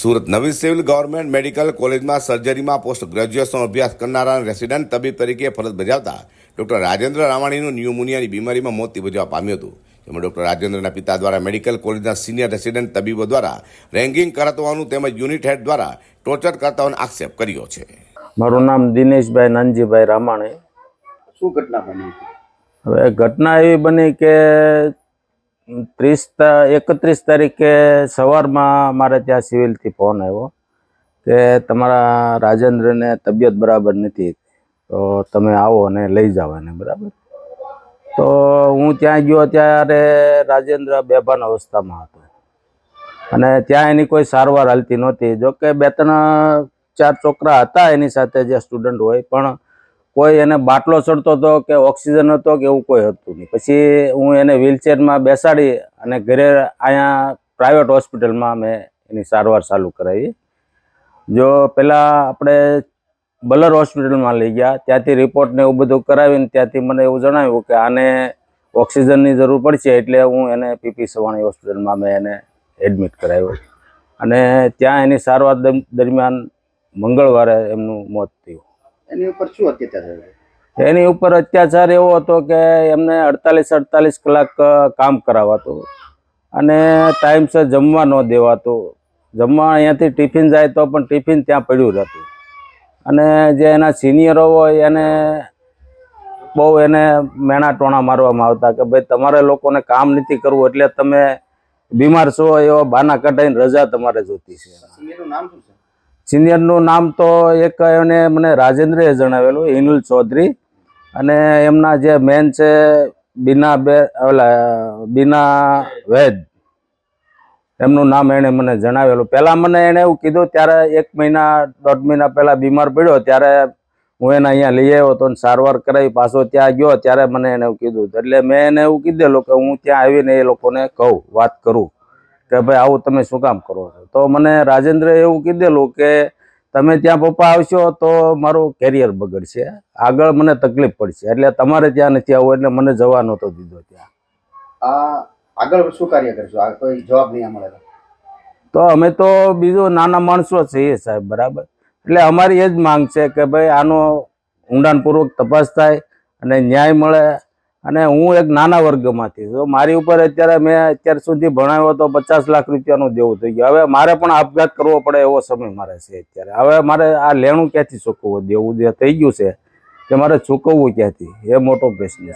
સુરત નવી civil government medical કોલેજમાં સર્જરીમાં post graduation અભ્યાસ કરનારા રેસિડેન્ટ તબીબ તરીકે ફરજ બજાવતા ડોક્ટર રાજેન્દ્ર રામાણીનું ન્યુમોનિયાની બીમારીમાં મોત નિપજવા પામ્યું હતું. જેમાં ડોક્ટર રાજેન્દ્રના પિતા દ્વારા મેડિકલ કોલેજના સિનિયર રેસિડેન્ટ તબીબો દ્વારા રેન્કિંગ કરાવવાનું તેમજ યુનિટ હેડ દ્વારા ટોર્ચર કરતાઓનો આક્ષેપ કર્યો છે. મારું નામ દિનેશભાઈ નાનજીભાઈ રામાણી. શું ઘટના બની? હવે ઘટના એવી બની કે 31 તારીખે સવારમાં મારે ત્યાં સિવિલથી ફોન આવ્યો કે તમારા રાજેન્દ્રને તબિયત બરાબર નથી, તો તમે આવો અને લઈ જાઓ એને. બરાબર, તો હું ત્યાં ગયો ત્યારે રાજેન્દ્ર બેભાન અવસ્થામાં હતો અને ત્યાં એની કોઈ સારવાર હાલતી નહોતી. જોકે 2-4 છોકરા હતા એની સાથે જે સ્ટુડન્ટ હોય, પણ કોઈ એને બાટલો ચડતો હતો કે ઓક્સિજન હતો કે એવું કોઈ હતું નહીં. પછી હું એને વ્હીલચેરમાં બેસાડી અને ઘરે અહીંયા પ્રાઇવેટ હોસ્પિટલમાં મેં એની સારવાર ચાલુ કરાવી. જો પહેલાં આપણે બલર હોસ્પિટલમાં લઈ ગયા, ત્યાંથી રિપોર્ટને એવું બધું કરાવીને ત્યાંથી મને એવું જણાવ્યું કે આને ઓક્સિજનની જરૂર પડશે, એટલે હું એને પીપી સવાણી હોસ્પિટલમાં મેં એને એડમિટ કરાવ્યો અને ત્યાં એની સારવાર દરમિયાન મંગળવારે એમનું મોત થયું. એની ઉપર શું અત્યાચાર થયો? એની ઉપર અત્યાચાર એવો હતો કે એમને 48 કલાક કામ કરાવાતું અને ટાઈમસર જમવા ન દેવાતું. જમવા અહીંયાથી ટિફિન જાય તો પણ ટિફિન ત્યાં પડ્યું રહેતું અને જે એના સિનિયરો હોય એને બહુ એને મેણા ટોણા મારવામાં આવતા કે ભાઈ તમારે લોકોને કામ નથી કરવું, એટલે તમે બીમાર છો એવા બાના કઢાઈને રજા તમારે જોતી છે. સિનિયરનું નામ શું છે? સિનિયરનું નામ તો એક એને મને રાજેન્દ્રએ જણાવેલું, હિનુલ ચૌધરી, અને એમના જે મેન છે બીના વૈદ, એમનું નામ એણે મને જણાવેલું. પહેલાં મને એણે એવું કીધું, ત્યારે 1-1.5 મહિના પહેલાં બીમાર પડ્યો ત્યારે હું એને અહીંયા લઈ આવ્યો હતો અને સારવાર કરાવી પાછો ત્યાં ગયો ત્યારે મને એને એવું કીધું. એટલે મેં એને એવું કીધેલું કે હું ત્યાં આવીને એ લોકોને કહું, વાત કરું કે ભાઈ આવું તમે શું કામ કરો છો. તો મને રાજેન્દ્રએ એવું કીધેલું કે તમે ત્યાં પપ્પા આવશો તો મારું કેરિયર બગડશે, આગળ મને તકલીફ પડશે, એટલે તમારે ત્યાં નથી આવવું. એટલે મને જવા નહોતો દીધો ત્યાં. આગળ શું કાર્ય કરશો? આ કોઈ જવાબ નહીં મળે તો અમે તો બીજું નાના માણસો છીએ સાહેબ. બરાબર, એટલે અમારી એ જ માંગ છે કે ભાઈ આનો ઊંડાણપૂર્વક તપાસ થાય અને ન્યાય મળે. અને હું એક નાના વર્ગમાંથી છું, મારી ઉપર મેં અત્યાર સુધી ભણાવ્યો તો 50 લાખ રૂપિયાનું દેવું થઈ ગયું. હવે મારે પણ આપઘાત કરવો પડે એવો સમય મારે છે અત્યારે. હવે મારે આ લેણું ક્યાંથી ચૂકવવું? દેવું જે થઈ ગયું છે કે મારે ચૂકવવું ક્યાંથી, એ મોટો પ્રશ્ન છે.